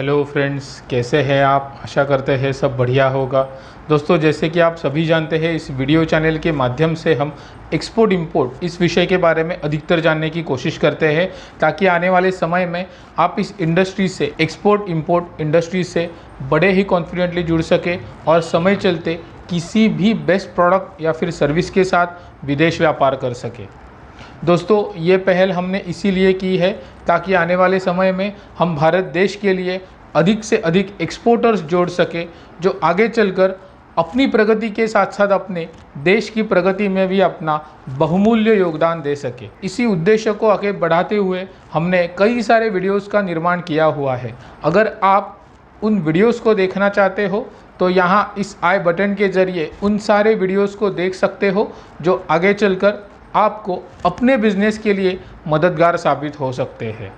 Hello friends, कैसे हैं आप। आशा करते हैं सब बढ़िया होगा। दोस्तों, जैसे कि आप सभी जानते हैं, इस वीडियो चैनल के माध्यम से हम एक्सपोर्ट इंपोर्ट इस विषय के बारे में अधिकतर जानने की कोशिश करते हैं, ताकि आने वाले समय में आप इस इंडस्ट्री से, एक्सपोर्ट इंपोर्ट इंडस्ट्री से बड़े ही कॉन्फिडेंटली जुड़ सके और समय चलते किसी भी बेस्ट प्रोडक्ट या फिर सर्विस के साथ विदेश व्यापार कर सके। दोस्तों, ये पहल हमने इसीलिए की है ताकि आने वाले समय में हम भारत देश के लिए अधिक से अधिक एक्सपोर्टर्स जोड़ सके, जो आगे चलकर अपनी प्रगति के साथ साथ अपने देश की प्रगति में भी अपना बहुमूल्य योगदान दे सके। इसी उद्देश्य को आगे बढ़ाते हुए हमने कई सारे वीडियोस का निर्माण किया हुआ है। अगर आप उन वीडियोस को देखना चाहते हो तो यहाँ इस आई बटन के ज़रिए उन सारे वीडियोस को देख सकते हो, जो आगे चलकर आपको अपने बिजनेस के लिए मददगार साबित हो सकते हैं।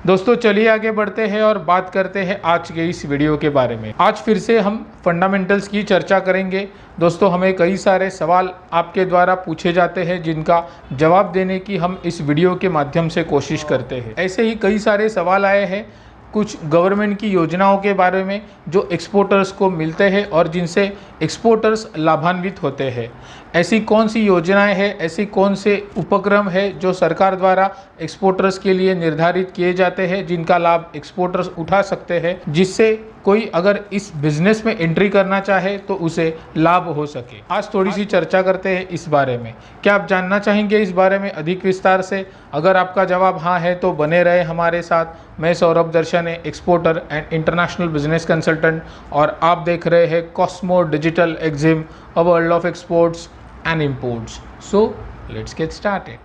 दोस्तों, चलिए आगे बढ़ते हैं और बात करते हैं आज के इस वीडियो के बारे में। आज फिर से हम फंडामेंटल्स की चर्चा करेंगे। दोस्तों, हमें कई सारे सवाल आपके द्वारा पूछे जाते हैं, जिनका जवाब देने की हम इस वीडियो के माध्यम से कोशिश करते हैं। ऐसे ही कई सारे सवाल आए हैं कुछ गवर्नमेंट की योजनाओं के बारे में जो एक्सपोर्टर्स को मिलते हैं और जिनसे एक्सपोर्टर्स लाभान्वित होते हैं। ऐसी कौन सी योजनाएं हैं, ऐसी कौन से उपक्रम है जो सरकार द्वारा एक्सपोर्टर्स के लिए निर्धारित किए जाते हैं, जिनका लाभ एक्सपोर्टर्स उठा सकते हैं, जिससे कोई अगर इस बिज़नेस में एंट्री करना चाहे तो उसे लाभ हो सके। आज थोड़ी सी चर्चा करते हैं इस बारे में। क्या आप जानना चाहेंगे इस बारे में अधिक विस्तार से? अगर आपका जवाब हाँ है तो बने रहे हमारे साथ। मैं Saurabh Darshan, exporter and international business consultant, और आप देख रहे हैं cosmo digital exim, a world of exports and imports. So let's get started.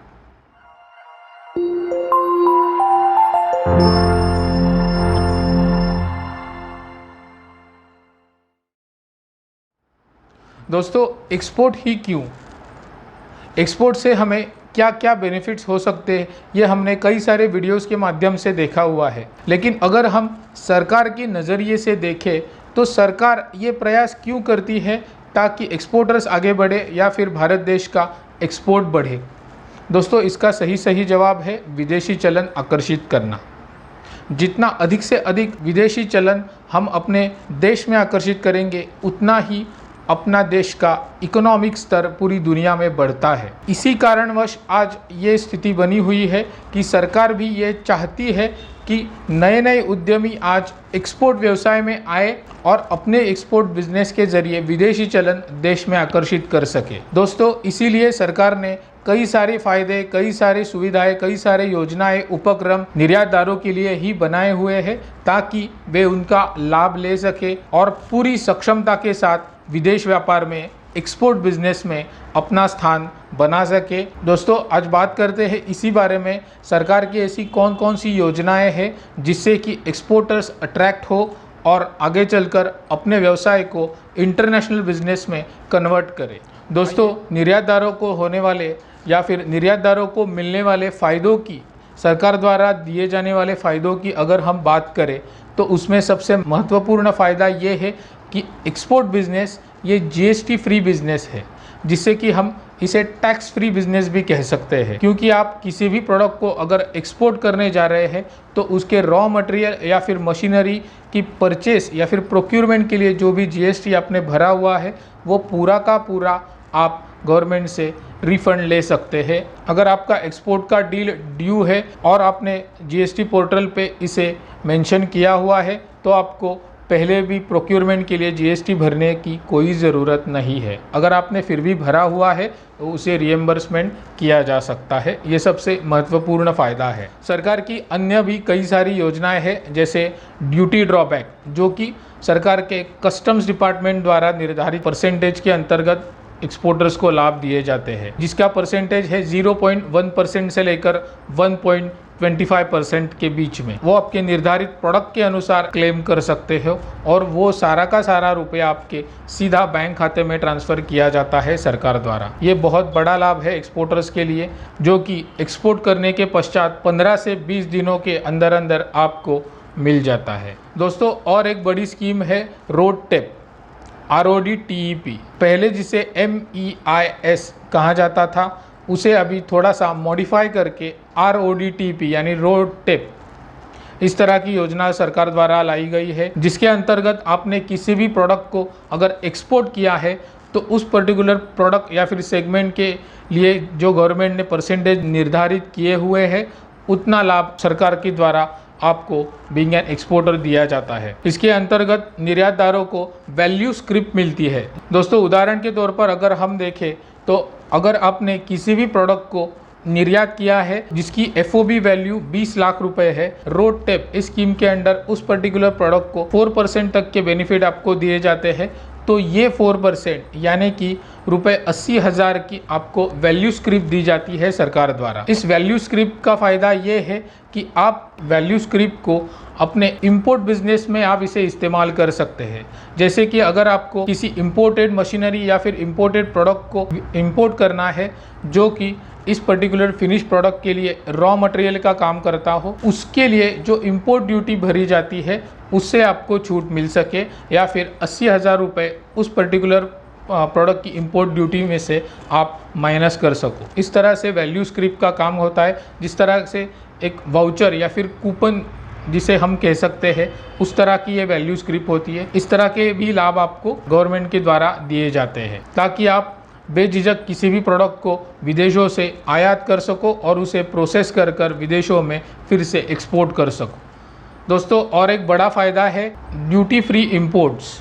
दोस्तों, एक्सपोर्ट ही क्यों? एक्सपोर्ट से हमें क्या क्या बेनिफिट्स हो सकते हैं, ये हमने कई सारे वीडियोस के माध्यम से देखा हुआ है। लेकिन अगर हम सरकार के नज़रिए से देखें तो सरकार ये प्रयास क्यों करती है ताकि एक्सपोर्टर्स आगे बढ़े या फिर भारत देश का एक्सपोर्ट बढ़े? दोस्तों, इसका सही जवाब है विदेशी चलन आकर्षित करना। जितना अधिक से अधिक विदेशी चलन हम अपने देश में आकर्षित करेंगे, उतना ही अपना देश का इकोनॉमिक स्तर पूरी दुनिया में बढ़ता है। इसी कारणवश आज ये स्थिति बनी हुई है कि सरकार भी ये चाहती है कि नए नए उद्यमी आज एक्सपोर्ट व्यवसाय में आए और अपने एक्सपोर्ट बिजनेस के जरिए विदेशी चलन देश में आकर्षित कर सके। दोस्तों, इसीलिए सरकार ने कई सारे फायदे, कई सारी सुविधाएं, कई सारे योजनाएं, उपक्रम निर्यातदारों के लिए ही बनाए हुए हैं, ताकि वे उनका लाभ ले सके और पूरी सक्षमता के साथ विदेश व्यापार में, एक्सपोर्ट बिजनेस में अपना स्थान बना सके। दोस्तों, आज बात करते हैं इसी बारे में, सरकार की ऐसी कौन कौन सी योजनाएं हैं जिससे कि एक्सपोर्टर्स अट्रैक्ट हो और आगे चलकर अपने व्यवसाय को इंटरनेशनल बिजनेस में कन्वर्ट करें। दोस्तों, निर्यातदारों को होने वाले या फिर निर्यातदारों को मिलने वाले फ़ायदों की, सरकार द्वारा दिए जाने वाले फ़ायदों की अगर हम बात करें तो उसमें सबसे महत्वपूर्ण फ़ायदा ये है कि एक्सपोर्ट बिजनेस ये जीएसटी फ्री बिजनेस है, जिससे कि हम इसे टैक्स फ्री बिजनेस भी कह सकते हैं। क्योंकि आप किसी भी प्रोडक्ट को अगर एक्सपोर्ट करने जा रहे हैं तो उसके रॉ मटेरियल या फिर मशीनरी की परचेस या फिर प्रोक्यूरमेंट के लिए जो भी जीएसटी आपने भरा हुआ है, वो पूरा का पूरा आप गवर्नमेंट से रिफंड ले सकते हैं। अगर आपका एक्सपोर्ट का डील ड्यू है और आपने जीएसटी पोर्टल पे इसे मेंशन किया हुआ है, तो आपको पहले भी प्रोक्योरमेंट के लिए जीएसटी भरने की कोई ज़रूरत नहीं है। अगर आपने फिर भी भरा हुआ है तो उसे रिएम्बर्समेंट किया जा सकता है। ये सबसे महत्वपूर्ण फ़ायदा है। सरकार की अन्य भी कई सारी योजनाएं हैं, जैसे ड्यूटी ड्रॉबैक, जो कि सरकार के कस्टम्स डिपार्टमेंट द्वारा निर्धारित परसेंटेज के अंतर्गत एक्सपोर्टर्स को लाभ दिए जाते हैं, जिसका परसेंटेज है 0.1% से लेकर 1.25% के बीच में। वो आपके निर्धारित प्रोडक्ट के अनुसार क्लेम कर सकते हो और वो सारा का सारा रुपया आपके सीधा बैंक खाते में ट्रांसफ़र किया जाता है सरकार द्वारा। ये बहुत बड़ा लाभ है एक्सपोर्टर्स के लिए, जो कि एक्सपोर्ट करने के पश्चात 15 से 20 दिनों के अंदर अंदर आपको मिल जाता है। दोस्तों, और एक बड़ी स्कीम है रोड टेप, RODTEP। पहले जिसे MEIS कहा जाता था, उसे अभी थोड़ा सा मॉडिफाई करके RODTEP यानी रोड टेप इस तरह की योजना सरकार द्वारा लाई गई है, जिसके अंतर्गत आपने किसी भी प्रोडक्ट को अगर एक्सपोर्ट किया है तो उस पर्टिकुलर प्रोडक्ट या फिर सेगमेंट के लिए जो गवर्नमेंट ने परसेंटेज निर्धारित किए हुए हैं उतना लाभ सरकार के द्वारा आपको बीइंग एन एक्सपोर्टर दिया जाता है। इसके अंतर्गत निर्यातदारों को वैल्यू स्क्रिप्ट मिलती है। दोस्तों उदाहरण के तौर पर अगर हम देखें तो अगर आपने किसी भी प्रोडक्ट को निर्यात किया है जिसकी FOB वैल्यू 20 लाख रुपए है, रोड टेप इस स्कीम के अंडर उस पर्टिकुलर प्रोडक्ट को 4% तक के बेनिफिट आपको दिए जाते हैं, तो ये 4% यानी कि रुपए 80,000 की आपको वैल्यू स्क्रिप्ट दी जाती है सरकार द्वारा। इस वैल्यू स्क्रिप्ट का फ़ायदा ये है कि आप वैल्यू स्क्रिप्ट को अपने इंपोर्ट बिजनेस में आप इसे इस्तेमाल कर सकते हैं। जैसे कि अगर आपको किसी इंपोर्टेड मशीनरी या फिर इंपोर्टेड प्रोडक्ट को इंपोर्ट करना है जो कि इस पर्टिकुलर फिनिश प्रोडक्ट के लिए रॉ मटेरियल का काम करता हो, उसके लिए जो इंपोर्ट ड्यूटी भरी जाती है उससे आपको छूट मिल सके या फिर 80,000 रुपये उस पर्टिकुलर प्रोडक्ट की इंपोर्ट ड्यूटी में से आप माइनस कर सको। इस तरह से वैल्यू स्क्रिप्ट का काम होता है, जिस तरह से एक वाउचर या फिर कूपन जिसे हम कह सकते हैं उस तरह की ये वैल्यू स्क्रिप्ट होती है। इस तरह के भी लाभ आपको गवर्नमेंट के द्वारा दिए जाते हैं ताकि आप बेझिझक किसी भी प्रोडक्ट को विदेशों से आयात कर सको और उसे प्रोसेस कर कर विदेशों में फिर से एक्सपोर्ट कर सको। दोस्तों और एक बड़ा फ़ायदा है ड्यूटी फ्री इंपोर्ट्स।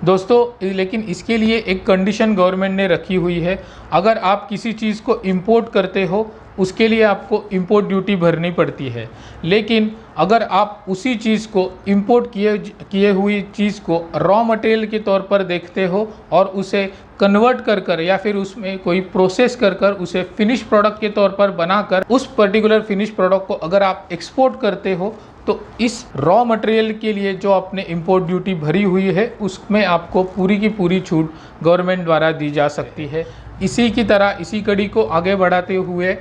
दोस्तों लेकिन इसके लिए एक कंडीशन गवर्नमेंट ने रखी हुई है, अगर आप किसी चीज़ को इंपोर्ट करते हो उसके लिए आपको इंपोर्ट ड्यूटी भरनी पड़ती है, लेकिन अगर आप उसी चीज़ को इंपोर्ट किए हुई चीज़ को रॉ मटेरियल के तौर पर देखते हो और उसे कन्वर्ट कर कर या फिर उसमें कोई प्रोसेस कर कर उसे फिनिश प्रोडक्ट के तौर पर बनाकर उस पर्टिकुलर फिनिश प्रोडक्ट को अगर आप एक्सपोर्ट करते हो तो इस रॉ मटेरियल के लिए जो आपने इंपोर्ट ड्यूटी भरी हुई है उसमें आपको पूरी की पूरी छूट गवर्नमेंट द्वारा दी जा सकती है। इसी की तरह इसी कड़ी को आगे बढ़ाते हुए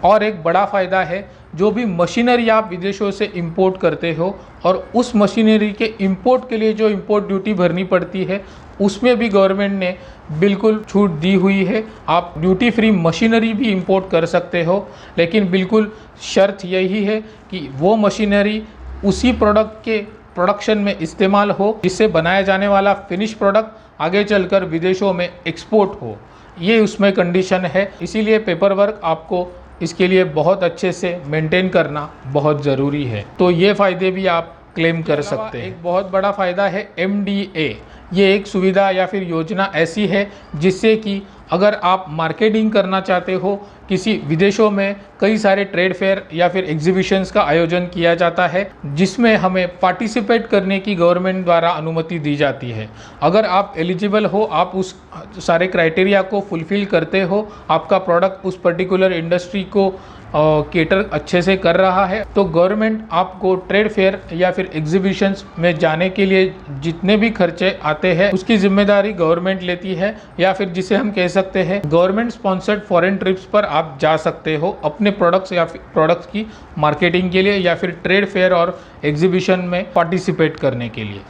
और एक बड़ा फ़ायदा है, जो भी मशीनरी आप विदेशों से इंपोर्ट करते हो और उस मशीनरी के इंपोर्ट के लिए जो इंपोर्ट ड्यूटी भरनी पड़ती है उसमें भी गवर्नमेंट ने बिल्कुल छूट दी हुई है। आप ड्यूटी फ्री मशीनरी भी इंपोर्ट कर सकते हो, लेकिन बिल्कुल शर्त यही है कि वो मशीनरी उसी प्रोडक्ट के प्रोडक्शन में इस्तेमाल हो जिससे बनाया जाने वाला फिनिश प्रोडक्ट आगे चलकर विदेशों में एक्सपोर्ट हो, ये उसमें कंडीशन है। इसीलिए पेपर वर्क आपको इसके लिए बहुत अच्छे से मेंटेन करना बहुत ज़रूरी है, तो ये फ़ायदे भी आप क्लेम कर सकते हैं। एक बहुत बड़ा फ़ायदा है MDA। ये एक सुविधा या फिर योजना ऐसी है जिससे कि अगर आप मार्केटिंग करना चाहते हो, किसी विदेशों में कई सारे ट्रेड फेयर या फिर एग्जीबिशंस का आयोजन किया जाता है जिसमें हमें पार्टिसिपेट करने की गवर्नमेंट द्वारा अनुमति दी जाती है। अगर आप एलिजिबल हो, आप उस सारे क्राइटेरिया को फुलफ़िल करते हो, आपका प्रोडक्ट उस पर्टिकुलर इंडस्ट्री को केटर अच्छे से कर रहा है, तो गवर्नमेंट आपको ट्रेड फेयर या फिर एग्जीबिशंस में जाने के लिए जितने भी खर्चे आते हैं उसकी जिम्मेदारी गवर्नमेंट लेती है, या फिर जिसे हम कह सकते हैं गवर्नमेंट स्पॉन्सर्ड फॉरेन ट्रिप्स पर आप जा सकते हो अपने प्रोडक्ट्स या फिर प्रोडक्ट्स की मार्केटिंग के लिए या फिर ट्रेड फेयर और एग्जीबिशन में पार्टिसिपेट करने के लिए।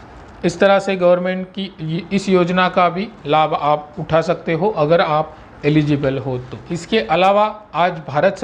इस तरह से गवर्नमेंट की इस योजना का भी लाभ आप उठा सकते हो अगर आप एलिजिबल हो तो। इसके अलावा आज भारत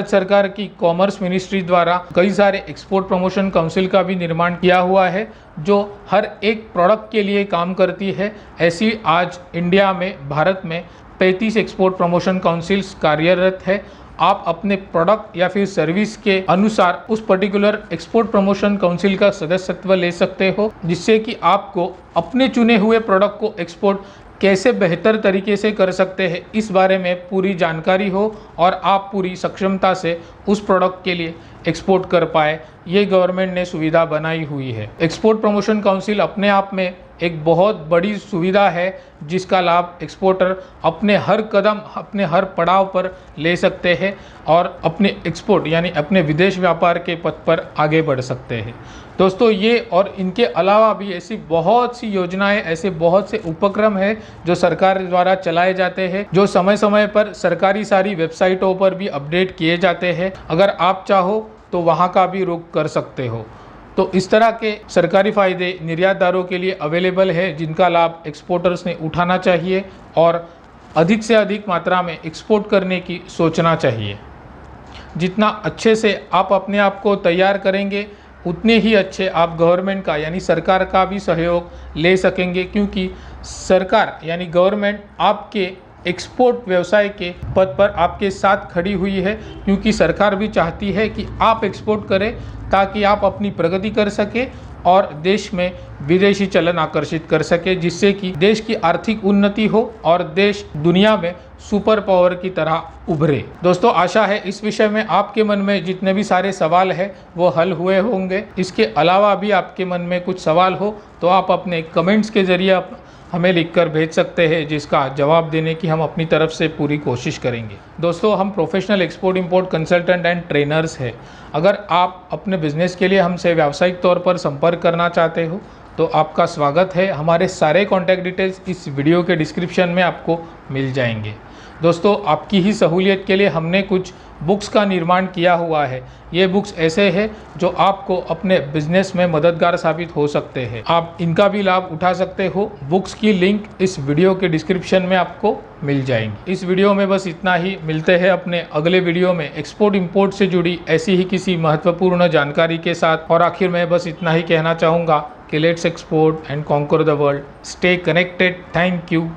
सरकार की कॉमर्स मिनिस्ट्री द्वारा कई सारे एक्सपोर्ट प्रमोशन काउंसिल का भी निर्माण किया हुआ है जो हर एक प्रोडक्ट के लिए काम करती है। ऐसी आज इंडिया में भारत में 35 एक्सपोर्ट प्रमोशन काउंसिल्स कार्यरत है। आप अपने प्रोडक्ट या फिर सर्विस के अनुसार उस पर्टिकुलर एक्सपोर्ट प्रमोशन काउंसिल का सदस्यत्व ले सकते हो, जिससे कि आपको अपने चुने हुए प्रोडक्ट को एक्सपोर्ट कैसे बेहतर तरीके से कर सकते हैं इस बारे में पूरी जानकारी हो और आप पूरी सक्षमता से उस प्रोडक्ट के लिए एक्सपोर्ट कर पाए, ये गवर्नमेंट ने सुविधा बनाई हुई है। एक्सपोर्ट प्रमोशन काउंसिल अपने आप में एक बहुत बड़ी सुविधा है जिसका लाभ एक्सपोर्टर अपने हर कदम, अपने हर पड़ाव पर ले सकते हैं और अपने एक्सपोर्ट यानी अपने विदेश व्यापार के पथ पर आगे बढ़ सकते हैं। दोस्तों ये और इनके अलावा भी ऐसी बहुत सी योजनाएं, ऐसे बहुत से उपक्रम हैं जो सरकार द्वारा चलाए जाते हैं, जो समय समय पर सरकारी सारी वेबसाइटों पर भी अपडेट किए जाते हैं। अगर आप चाहो तो वहाँ का भी रुख कर सकते हो। तो इस तरह के सरकारी फ़ायदे निर्यातदारों के लिए अवेलेबल है जिनका लाभ एक्सपोर्टर्स ने उठाना चाहिए और अधिक से अधिक मात्रा में एक्सपोर्ट करने की सोचना चाहिए। जितना अच्छे से आप अपने आप को तैयार करेंगे उतने ही अच्छे आप गवर्नमेंट का यानी सरकार का भी सहयोग ले सकेंगे, क्योंकि सरकार यानी गवर्नमेंट आपके एक्सपोर्ट व्यवसाय के पद पर आपके साथ खड़ी हुई है, क्योंकि सरकार भी चाहती है कि आप एक्सपोर्ट करें ताकि आप अपनी प्रगति कर सके और देश में विदेशी चलन आकर्षित कर सके, जिससे कि देश की आर्थिक उन्नति हो और देश दुनिया में सुपर पावर की तरह उभरे। दोस्तों, आशा है इस विषय में आपके मन में जितने भी सारे सवाल हैं वो हल हुए होंगे। इसके अलावा भी आपके मन में कुछ सवाल हो तो आप अपने कमेंट्स के जरिए हमें लिखकर भेज सकते हैं, जिसका जवाब देने की हम अपनी तरफ से पूरी कोशिश करेंगे। दोस्तों, हम professional export import consultant and trainers हैं। अगर आप अपने बिजनेस के लिए हमसे व्यावसायिक तौर पर संपर्क करना चाहते हो तो आपका स्वागत है। हमारे सारे कॉन्टैक्ट डिटेल्स इस वीडियो के डिस्क्रिप्शन में आपको मिल जाएंगे। दोस्तों, आपकी ही सहूलियत के लिए हमने कुछ बुक्स का निर्माण किया हुआ है। ये बुक्स ऐसे हैं जो आपको अपने बिजनेस में मददगार साबित हो सकते हैं। आप इनका भी लाभ उठा सकते हो। बुक्स की लिंक इस वीडियो के डिस्क्रिप्शन में आपको मिल जाएंगी। इस वीडियो में बस इतना ही। मिलते हैं अपने अगले वीडियो में एक्सपोर्ट इंपोर्ट से जुड़ी ऐसी ही किसी महत्वपूर्ण जानकारी के साथ। और आखिर में बस इतना ही कहना चाहूँगा कि let's export and conquer the world. Stay connected. Thank you.